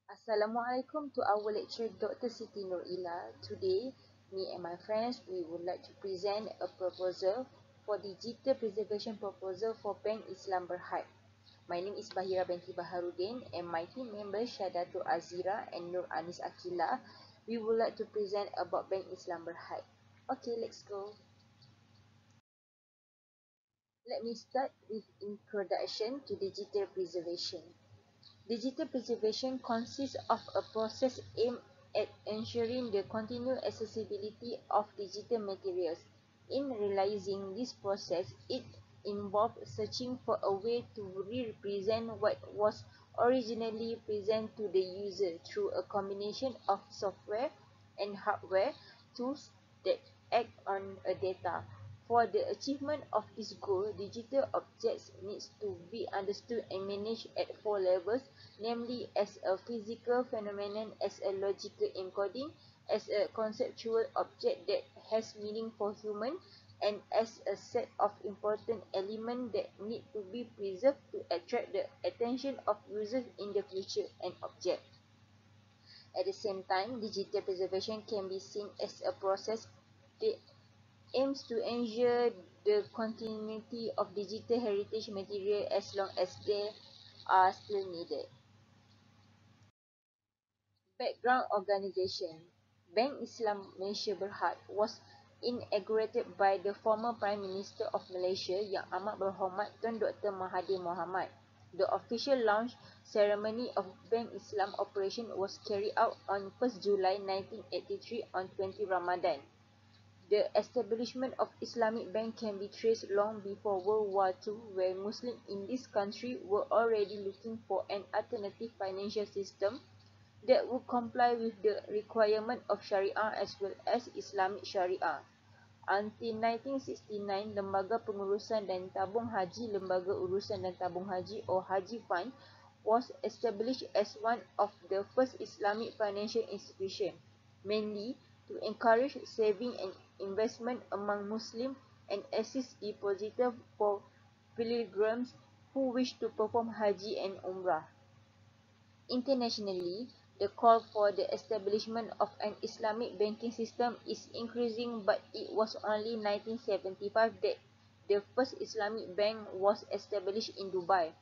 Assalamualaikum to our lecturer Dr Siti Nur Ila. Today, me and my friends, we would like to present a proposal for digital preservation proposal for Bank Islam Berhad. My name is Bahira binti Baharudin and my team members Syadatul Azira and Nur Anis Akila. We would like to present about Bank Islam Berhad. Okay, let's go. Let me start with introduction to digital preservation. Digital preservation consists of a process aimed at ensuring the continued accessibility of digital materials. In realizing this process, it involves searching for a way to re-represent what was originally present to the user through a combination of software and hardware tools that act on a data. For the achievement of this goal, digital objects needs to be understood and managed at four levels, namely as a physical phenomenon, as a logical encoding, as a conceptual object that has meaning for human, and as a set of important elements that need to be preserved to attract the attention of users in the future and object. At the same time, digital preservation can be seen as a process that aims to ensure the continuity of digital heritage material as long as they are still needed. Background organization. Bank Islam Malaysia Berhad was inaugurated by the former Prime Minister of Malaysia Yang Amat Berhormat Tun Dr Mahathir Mohamad. The official launch ceremony of Bank Islam operation was carried out on 1st July 1983 on 20 Ramadan. The establishment of Islamic Bank can be traced long before World War II, where Muslims in this country were already looking for an alternative financial system that would comply with the requirement of Sharia as well as Islamic Sharia. Until 1969, Lembaga Pengurusan dan Tabung Haji Lembaga Urusan dan Tabung Haji or Haji Fund was established as one of the first Islamic financial institutions, mainly to encourage saving and investment among Muslims and assist depositors for pilgrims who wish to perform Haji and Umrah. Internationally, the call for the establishment of an Islamic banking system is increasing, but it was only 1975 that the first Islamic bank was established in Dubai.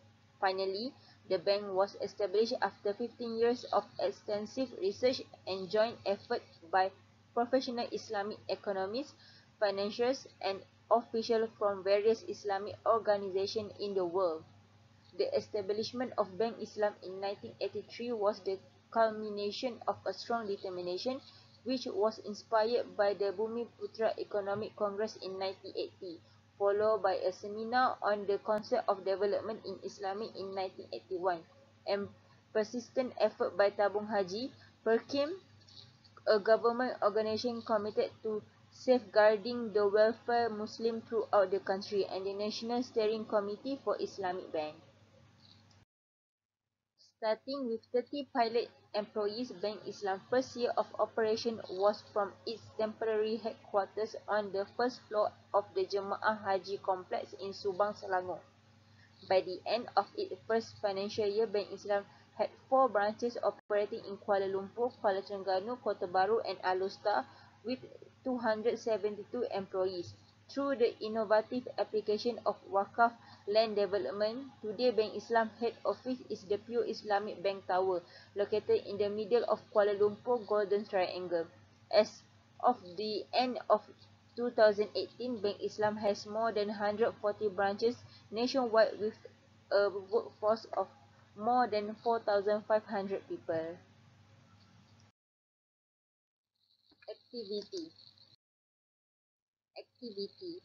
Finally, the bank was established after 15 years of extensive research and joint effort by professional Islamic economists, financiers, and officials from various Islamic organizations in the world. The establishment of Bank Islam in 1983 was the culmination of a strong determination which was inspired by the Bumiputra Economic Congress in 1980, followed by a seminar on the concept of development in Islamic in 1981, and persistent effort by Tabung Haji became a government organization committed to safeguarding the welfare Muslim throughout the country, and the National Steering Committee for Islamic Bank. Starting with 30 pilot employees, Bank Islam's first year of operation was from its temporary headquarters on the first floor of the Jemaah Haji Complex in Subang, Selangor. By the end of its first financial year, Bank Islam had 4 branches operating in Kuala Lumpur, Kuala Terengganu, Kota Baru and Alor with 272 employees. Through the innovative application of Wakaf land development, today Bank Islam head office is the pure Islamic Bank Tower, located in the middle of Kuala Lumpur Golden Triangle. As of the end of 2018, Bank Islam has more than 140 branches nationwide with a workforce of more than 4,500 people. Activity.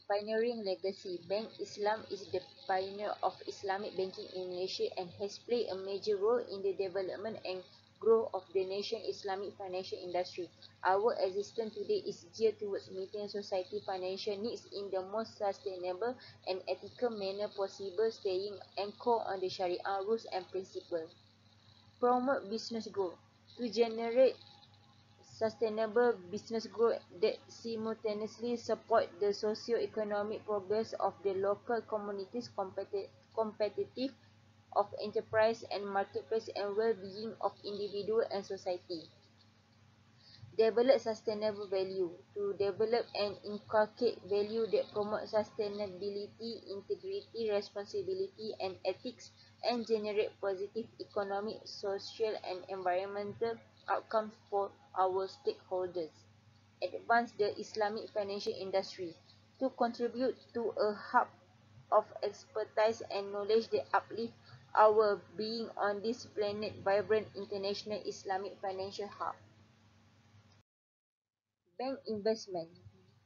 Pioneering legacy. Bank Islam is the pioneer of Islamic banking in Malaysia and has played a major role in the development and growth of the nation's Islamic financial industry. Our existence today is geared towards meeting society financial needs in the most sustainable and ethical manner possible, staying anchored on the Sharia rules and principles. Promote business growth. To generate sustainable business growth that simultaneously support the socio-economic progress of the local communities, competitive of enterprise and marketplace and well-being of individual and society. Develop sustainable value. To develop and inculcate value that promote sustainability, integrity, responsibility, and ethics, and generate positive economic, social, and environmental outcomes for our stakeholders. Advance the Islamic financial industry. To contribute to a hub of expertise and knowledge that uplift our being on this planet, vibrant international Islamic financial hub. Bank investment.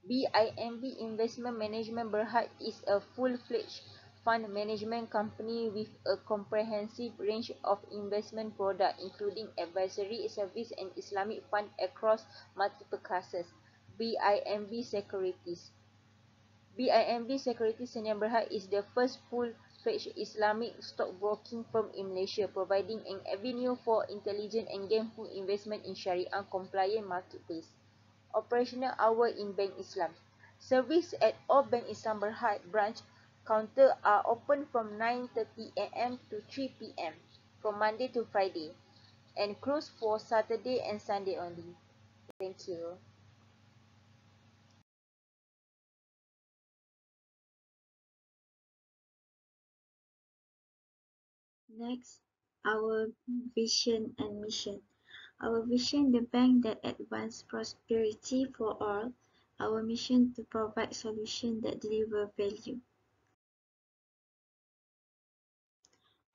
BIMB Investment Management Berhad is a full-fledged fund management company with a comprehensive range of investment products, including advisory service and Islamic fund across multiple classes. BIMB Securities. BIMB Securities Sdn Berhad is the first full-fledged Islamic stockbroking firm in Malaysia, providing an avenue for intelligent and gainful investment in Sharia-compliant marketplace. Operational hour in Bank Islam. Service at all Bank Islam Berhad branch counter are open from 9:30 am to 3 pm from Monday to Friday and closed for Saturday and Sunday only. Thank you. Next, our vision and mission. Our vision, the bank that advances prosperity for all. Our mission, to provide solutions that deliver value.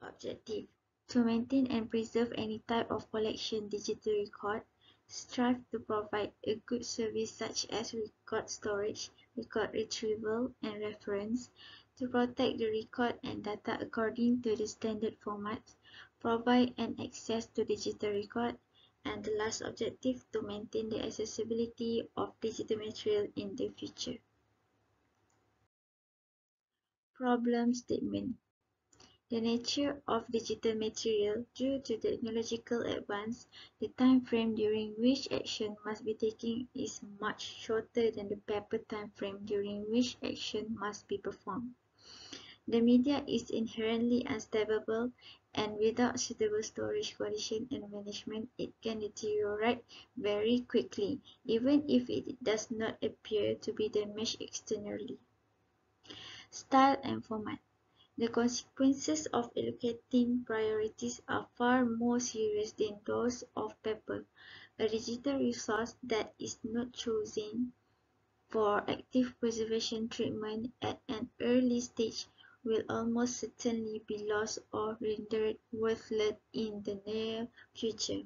Objective, to maintain and preserve any type of collection digital record. Strive to provide a good service such as record storage, record retrieval, and reference. To protect the record and data according to the standard formats. Provide and access to digital record. And the last objective, to maintain the accessibility of digital material in the future. Problem statement. The nature of digital material. Due to technological advance, the time frame during which action must be taken is much shorter than the paper time frame during which action must be performed. The media is inherently unstable, and without suitable storage condition and management, it can deteriorate very quickly, even if it does not appear to be damaged externally. Style and format. The consequences of allocating priorities are far more serious than those of paper. A digital resource that is not chosen for active preservation treatment at an early stage will almost certainly be lost or rendered worthless in the near future.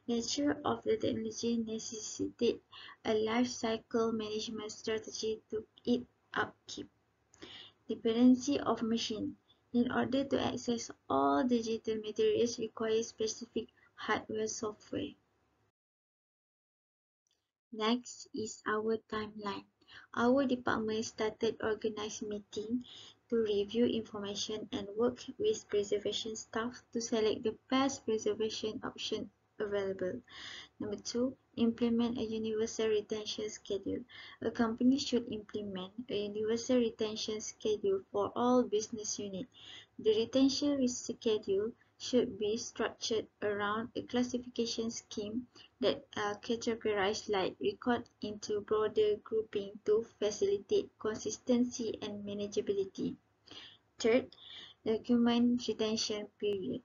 Nature of the technology necessitates a life cycle management strategy to its upkeep. Dependency of machine. In order to access all digital materials requires specific hardware software. Next is our timeline. Our department started organized meeting to review information and work with preservation staff to select the best preservation option available. Number 2, implement a universal retention schedule. A company should implement a universal retention schedule for all business units. The retention schedule should be structured around a classification scheme that are categorized like record into broader grouping to facilitate consistency and manageability. Third, document retention period.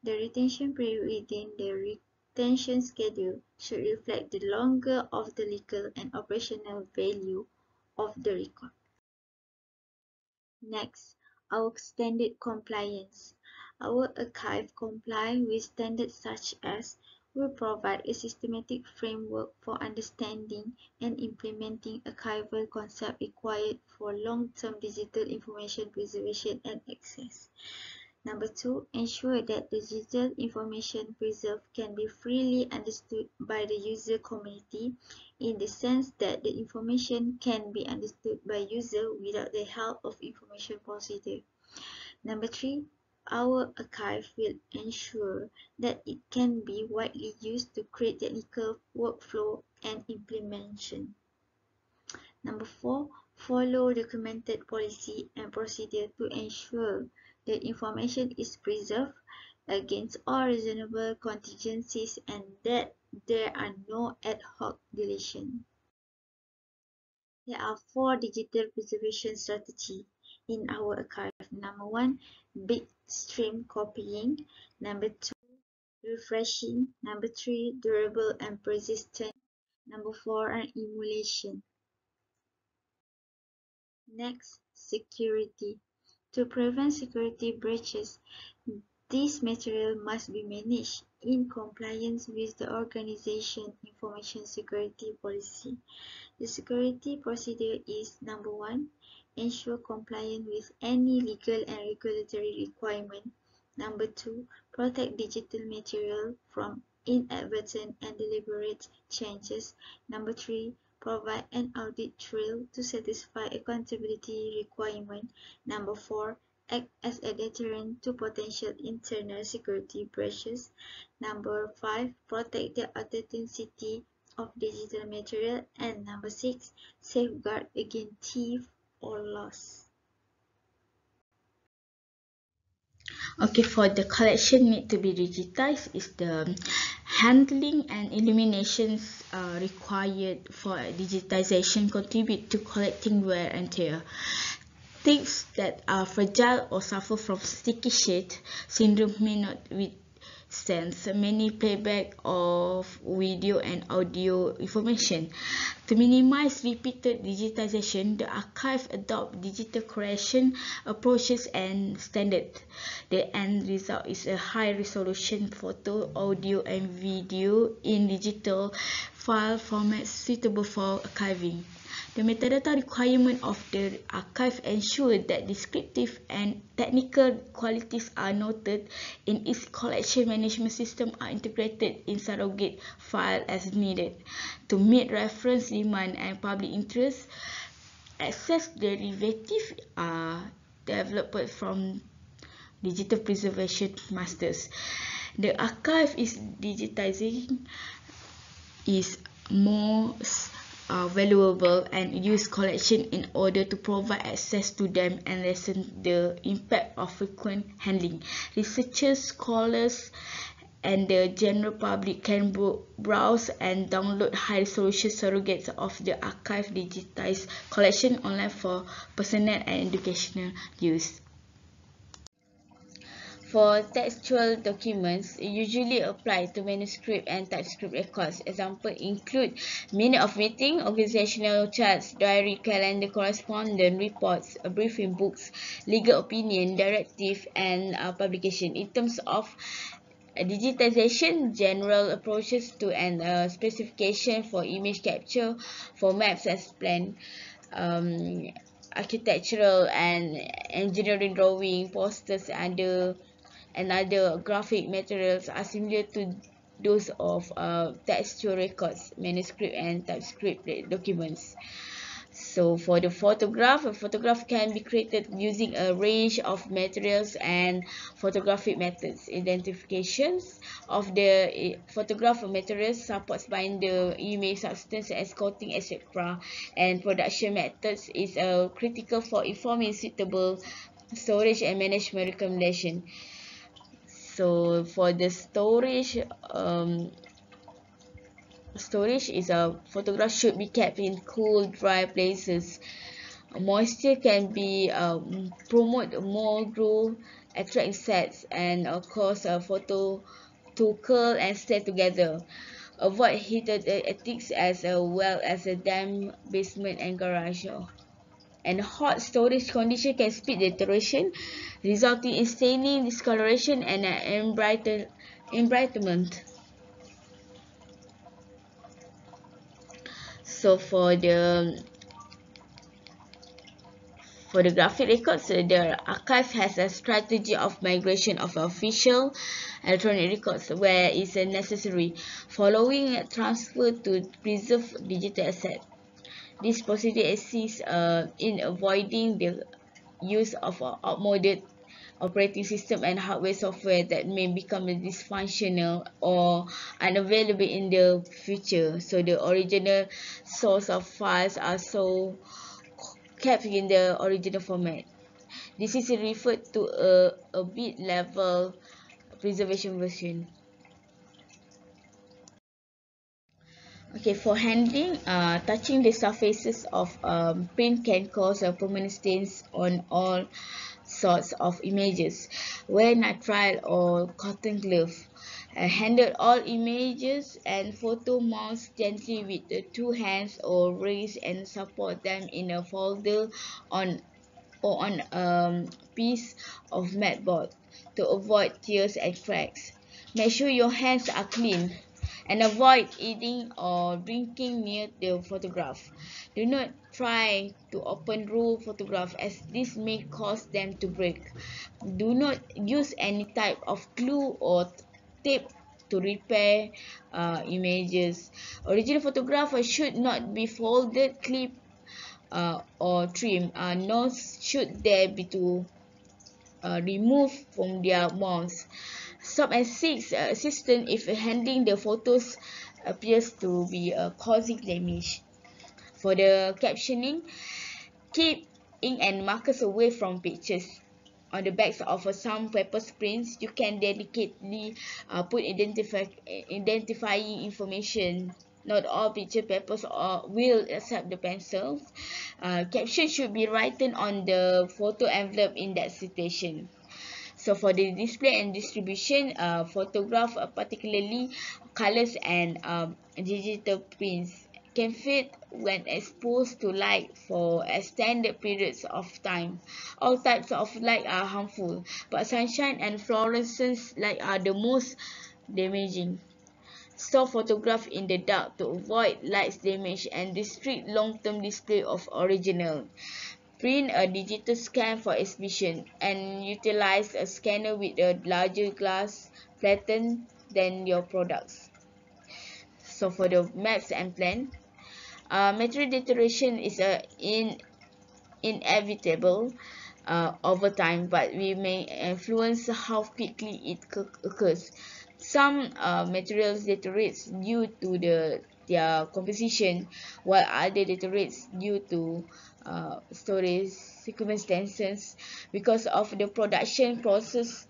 The retention period within the retention schedule should reflect the longer of the legal and operational value of the record. Next, our standard compliance. Our archive comply with standards such as we provide a systematic framework for understanding and implementing archival concepts required for long-term digital information preservation and access. Number 2, ensure that the digital information preserved can be freely understood by the user community in the sense that the information can be understood by user without the help of information procedure. Number 3, our archive will ensure that it can be widely used to create technical workflow and implementation. Number 4, follow documented policy and procedure to ensure The information is preserved against all reasonable contingencies and that there are no ad hoc deletions. There are 4 digital preservation strategies in our archive. Number 1, bit stream copying. Number 2, refreshing. Number 3, durable and persistent. Number 4, emulation. Next, security. To prevent security breaches, this material must be managed in compliance with the organization information security policy. The security procedure is number 1, ensure compliance with any legal and regulatory requirement. Number 2, protect digital material from inadvertent and deliberate changes. Number 3, provide an audit trail to satisfy accountability requirement. Number 4, act as a deterrent to potential internal security breaches. Number 5, protect the authenticity of digital material. And number 6, safeguard against theft or loss. Okay, for the collection need to be digitized is the handling and eliminations required for digitization contribute to collecting wear and tear. Things that are fragile or suffer from sticky sheet syndrome may not withstand many playback of video and audio information. To minimize repeated digitization, the archive adopt digital correction approaches and standards. The end result is a high-resolution photo, audio, and video in digital file formats suitable for archiving. The metadata requirement of the archive ensure that descriptive and technical qualities are noted in its collection management system are integrated in surrogate file as needed. To meet reference demand and public interest, access derivative are developed from digital preservation masters. The archive is digitizing is more valuable and use collection in order to provide access to them and lessen the impact of frequent handling. Researchers, scholars, and the general public can browse and download high-resolution surrogates of the archive digitized collection online for personal and educational use. For textual documents, usually apply to manuscript and typescript records. Examples include minute of meeting, organizational charts, diary, calendar, correspondence, reports, briefing books, legal opinion, directive, and publication. In terms of digitization, general approaches to an specification for image capture, for maps as planned, architectural and engineering drawing, posters, and other graphic materials are similar to those of textual records, manuscript and typescript documents. So for the photograph, a photograph can be created using a range of materials and photographic methods. Identifications of the photograph materials supports binder, image substance, escorting, etc. And production methods is critical for informing suitable storage and management recommendation. So for the storage is a photograph should be kept in cool, dry places. Moisture can be promote mold growth, attract insects, and cause a photo to curl and stay together. Avoid heated attics as well as a damp basement and garage. And hot storage condition can speed deterioration, resulting in staining, discoloration, and embrightment. So for the graphic records, the archive has a strategy of migration of official electronic records where it's necessary, following transfer to preserve digital assets. This procedure assists in avoiding the use of outmoded operating system and hardware software that may become dysfunctional or unavailable in the future. So the original source of files are so kept in the original format. This is referred to a bit level preservation version. Okay, for handling, touching the surfaces of print can cause permanent stains on all sorts of images. Wear nitrile or cotton glove. Handle all images and photo mounts gently with the two hands or raise and support them in a folder on a piece of mat board to avoid tears and cracks. Make sure your hands are clean and avoid eating or drinking near the photograph. Do not try to open raw photographs as this may cause them to break. Do not use any type of glue or tape to repair images. Original photographs should not be folded, clipped, or trimmed, nor should they be to removed from their mounts. Stop and seek assistance if handling the photos appears to be causing damage. For the captioning, keep ink and markers away from pictures. On the backs of some paper prints, you can delicately put identifying information. Not all picture papers will accept the pencils. Caption should be written on the photo envelope in that situation. So for the display and distribution, photograph, particularly colors and digital prints, can fade when exposed to light for extended periods of time. All types of light are harmful, but sunshine and fluorescence light are the most damaging. Store photograph in the dark to avoid light damage and restrict long-term display of original. Print a digital scan for exhibition and utilize a scanner with a larger glass flatten than your products. So for the maps and plan, material deterioration is inevitable over time, but we may influence how quickly it occurs. Some materials deteriorates due to their composition, while other deteriorates due to storage circumstances because of the production process.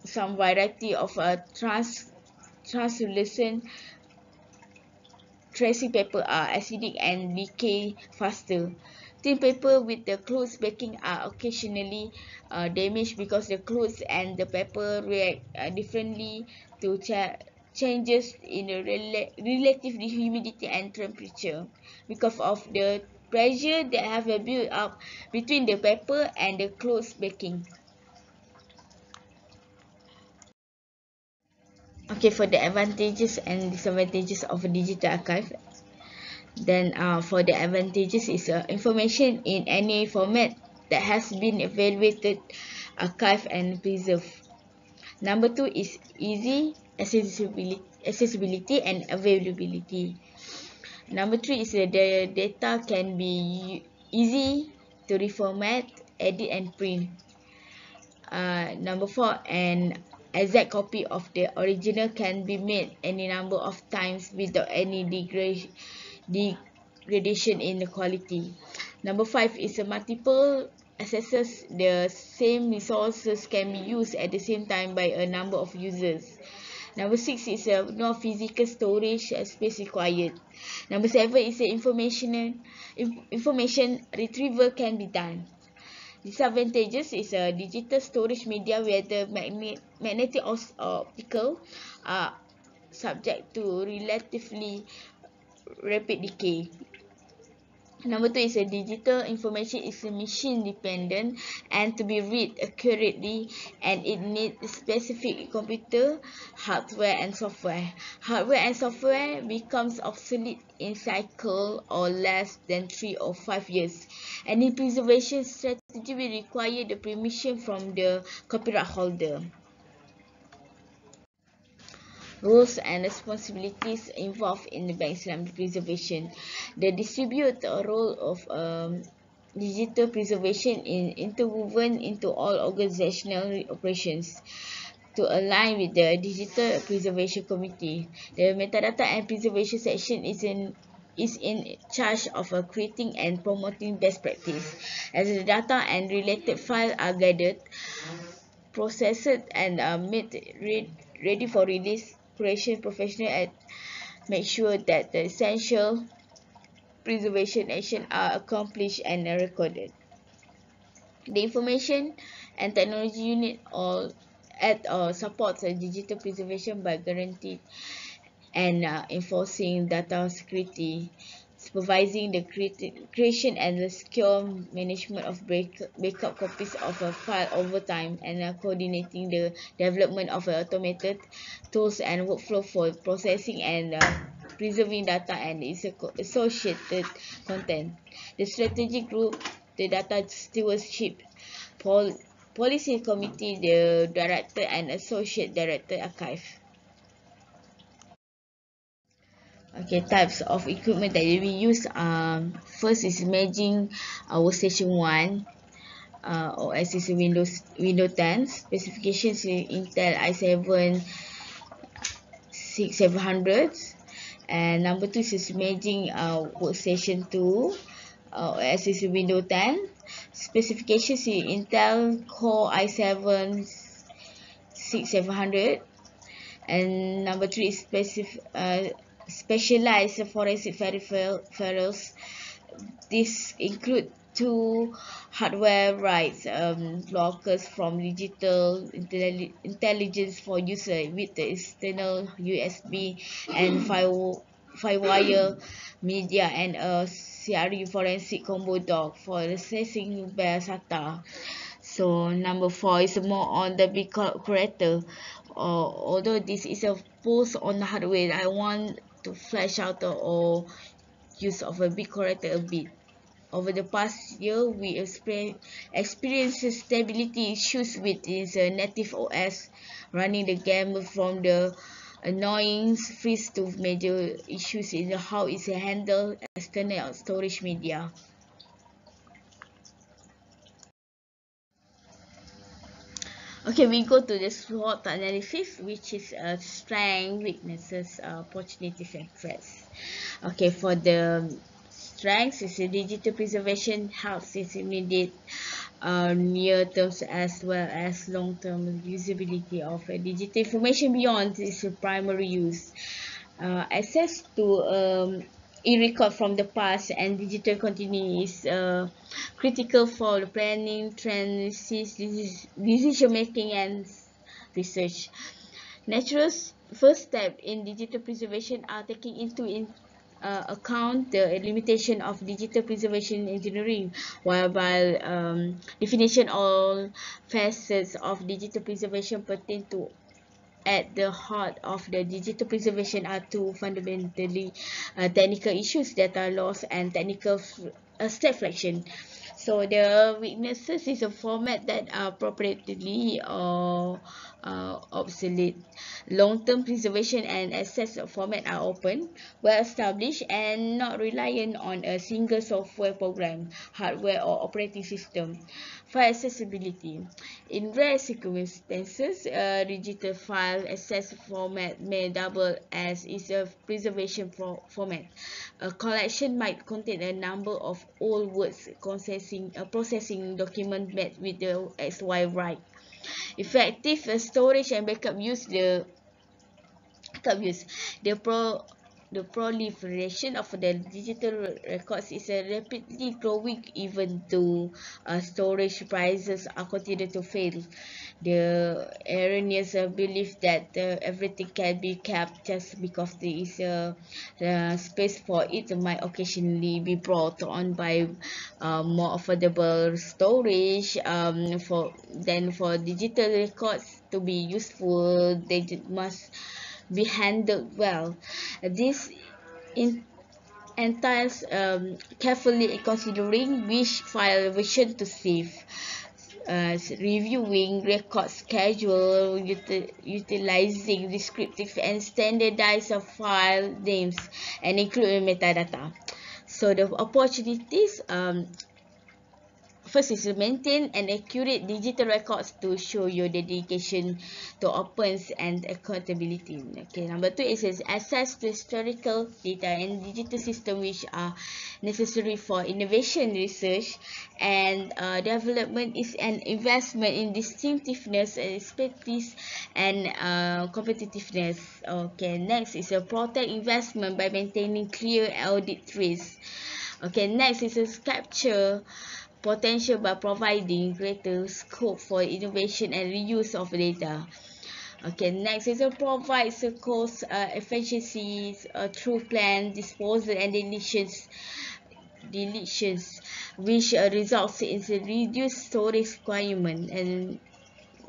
Some variety of translucent tracing paper are acidic and decay faster. Thin paper with the clothes backing are occasionally damaged because the clothes and the paper react differently to changes in the relative humidity and temperature because of the pressure that have built up between the paper and the clothes backing. Okay, for the advantages and disadvantages of a digital archive, then for the advantages is information in any format that has been evaluated, archived and preserved. Number 2 is easy accessibility and availability. Number 3 is the data can be easy to reformat, edit and print. Number 4, an exact copy of the original can be made any number of times without any degradation in the quality. Number 5 is a multiple accesses. The same resources can be used at the same time by a number of users. Number 6 is no physical storage space required. Number 7 is information retrieval can be done. Disadvantages is a digital storage media whether magnetic or optical are subject to relatively rapid decay. Number 2 is a digital information is machine dependent and to be read accurately, and it needs specific computer hardware and software. Hardware and software becomes obsolete in cycle or less than 3 or 5 years. Any preservation strategy will require the permission from the copyright holder. Roles and responsibilities involved in the bank Islamic preservation. The distribute role of digital preservation is interwoven into all organizational operations to align with the digital preservation committee. The metadata and preservation section is is in charge of creating and promoting best practice. As the data and related files are gathered, processed, and made ready for release, curation professional and make sure that the essential preservation actions are accomplished and recorded. The Information and Technology Unit all supports digital preservation by guaranteeing and enforcing data security, supervising the creation and the secure management of backup copies of a file over time, and coordinating the development of automated tools and workflow for processing and preserving data and its associated content. The strategic group, the data stewardship policy committee, the director and associate director archive. Okay, types of equipment that we use. First is imaging workstation 1. OS is Windows 10. Specifications is Intel i7 6700. And number 2 is imaging workstation 2. OS is Windows 10. Specifications is Intel Core i7 6700. And number 3 is specialized forensic peripherals. This include 2 hardware writes blockers from digital intelligence for user with the external USB and 5-wire media, and a CRE forensic combo dock for accessing bare SATA. So number 4 is more on the big corrector. Although this is a post on the hardware, I want to flash out or use of a big corrector a bit. Over the past year, we experienced stability issues with its native OS, running the gamut from the annoying freeze to major issues in how it's handled external storage media. Okay, we go to the SWOT analysis, which is strength, weaknesses, opportunities, and threats. Okay, for the strengths, is digital preservation helps its immediate near terms as well as long-term usability of digital information beyond its primary use. Access to e-record from the past and digital continuity is critical for the planning, decision making, and research. Natural first step in digital preservation are taking into account the limitation of digital preservation engineering, whereby definition all facets of digital preservation pertain to at the heart of the digital preservation are two fundamentally technical issues, data loss and technical stagflation. So the weaknesses is a format that are appropriately or obsolete. Long-term preservation and access format are open, well established, and not reliant on a single software program, hardware, or operating system. For accessibility, in rare circumstances, digital file access format may double as is a preservation format. A collection might contain a number of old words processing document met with the XY write. Effective storage and backup use the proliferation of the digital records is rapidly growing, even though storage prices are continued to fail. The erroneous belief that everything can be kept just because there is space for it might occasionally be brought on by more affordable storage. For digital records to be useful, they must be handled well. This entails carefully considering which file version to save, reviewing record schedule, utilizing descriptive and standardized file names, and including metadata. So the opportunities, first is to maintain an accurate digital records to show your dedication to opens and accountability. Okay, number 2 is access to historical data and digital system which are necessary for innovation research and development is an investment in distinctiveness, expertise and competitiveness. Okay, next is a protect investment by maintaining clear audit trails. Okay, next is a capture potential by providing greater scope for innovation and reuse of data. Okay, next is to provide cost efficiencies through planned disposal and deletions, which results in a reduced storage requirement. And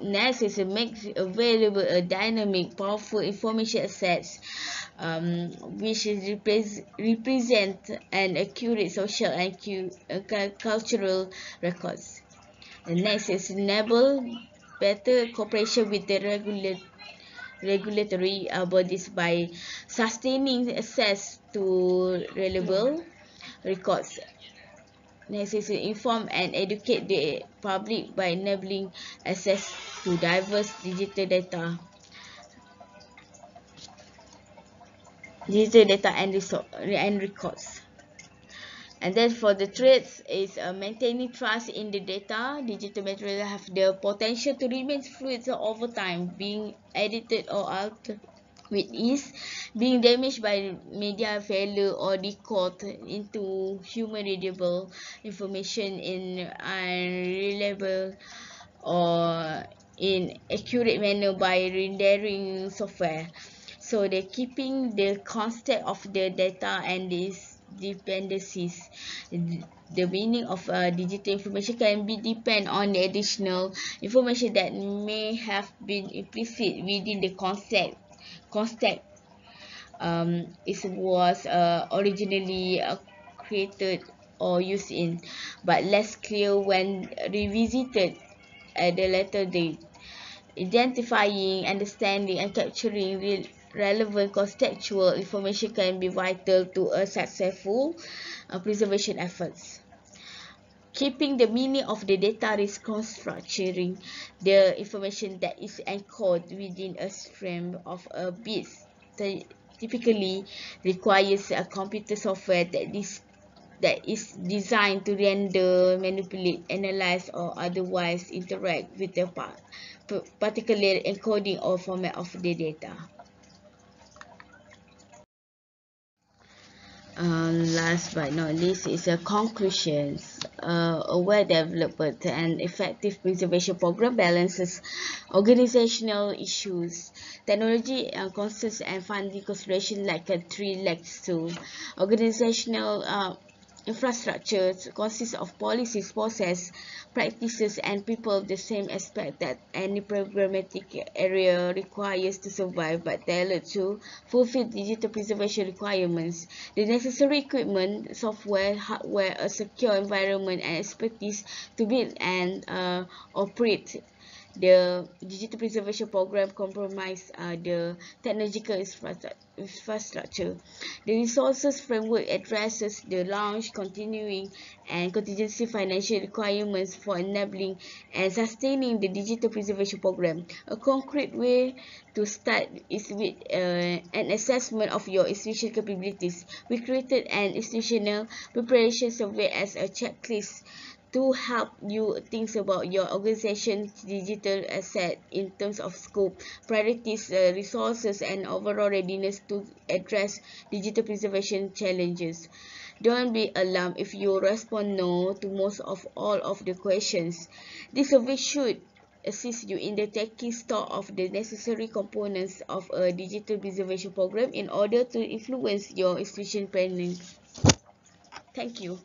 next is to make available a dynamic, powerful information assets, which is represent an accurate social and cultural records. The next is enable better cooperation with the regulatory bodies by sustaining access to reliable records. Next is to inform and educate the public by enabling access to diverse digital data and records. And then for the traits is maintaining trust in the data. Digital material have the potential to remain fluid over time, being edited or altered with ease, being damaged by media failure or decoded into human readable information in unreliable or in accurate manner by rendering software. So they're keeping the context of the data and these dependencies. The meaning of digital information can be depend on the additional information that may have been implicit within the context. It was originally created or used in, but less clear when revisited at the later date. Identifying, understanding, and capturing relevant contextual information can be vital to a successful preservation efforts. Keeping the meaning of the data is constructing the information that is encoded within a stream of a bit. Typically requires a computer software that is designed to render, manipulate, analyze, or otherwise interact with the particular encoding or format of the data. Last but not least is a conclusions. A well-developed and effective preservation program balances organizational issues, technology concerns, and funding consideration like a three legs to organizational infrastructure consists of policies, process, practices, and people. The same aspect that any programmatic area requires to survive, but tailored to fulfill digital preservation requirements. The necessary equipment, software, hardware, a secure environment, and expertise to build and operate the digital preservation program compromise the technological infrastructure. The resources framework addresses the launch, continuing, and contingency financial requirements for enabling and sustaining the digital preservation program. A concrete way to start is with an assessment of your institutional capabilities. We created an institutional preparation survey as a checklist to help you think about your organization's digital asset in terms of scope, priorities, resources, and overall readiness to address digital preservation challenges. Don't be alarmed if you respond no to most of all of the questions. This survey should assist you in the taking stock of the necessary components of a digital preservation program in order to influence your institution planning. Thank you.